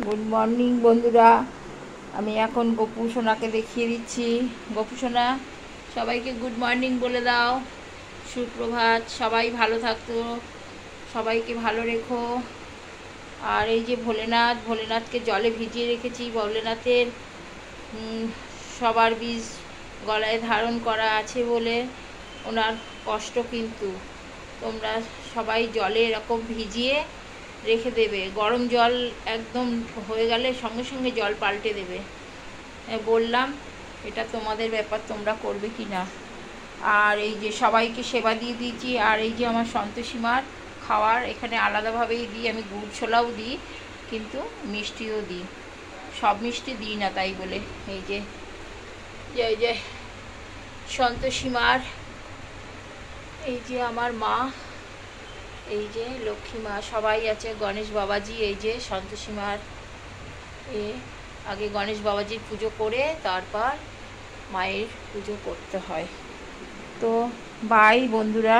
Good morning বন্ধুরা। আমি এখন গপু সোনাকে দেখিয়ে দিচ্ছি। গপু সোনা, সবাইকে গুড মর্নিং বলে দাও। সুপ্রভাত, সবাই ভালো থাকতো, সবাইকে ভালো রেখো। আর এই যে ভোলেনাথকে জলে ভিজিয়ে রেখেছি। ভোলেনাথের সবার বীজ গলায় ধারণ করা আছে বলে ওনার কষ্ট, কিন্তু তোমরা সবাই জলে এরকম ভিজিয়ে রেখে দেবে। গরম জল একদম হয়ে গেলে সঙ্গে সঙ্গে জল পাল্টে দেবে। বললাম, এটা তোমাদের ব্যাপার, তোমরা করবে কি না। আর এই যে সবাইকে সেবা দিয়ে দিয়েছি। আর এই যে আমার সন্তোষী মার খাওয়ার এখানে আলাদাভাবেই দিই, আমি গুড় ছোলাও দিই, কিন্তু মিষ্টিও দিই। সব মিষ্টি দিই না তাই বলে। এই যে এই যে সন্তোষী মার, এই যে আমার মা, এই যে লক্ষ্মী মা, সবাই আছে, গণেশ বাবাজি, এই যে সন্তোষী মার আগে গণেশ বাবাজির পুজো করে তারপর মায়ের পুজো করতে হয়। তো বাই বন্ধুরা।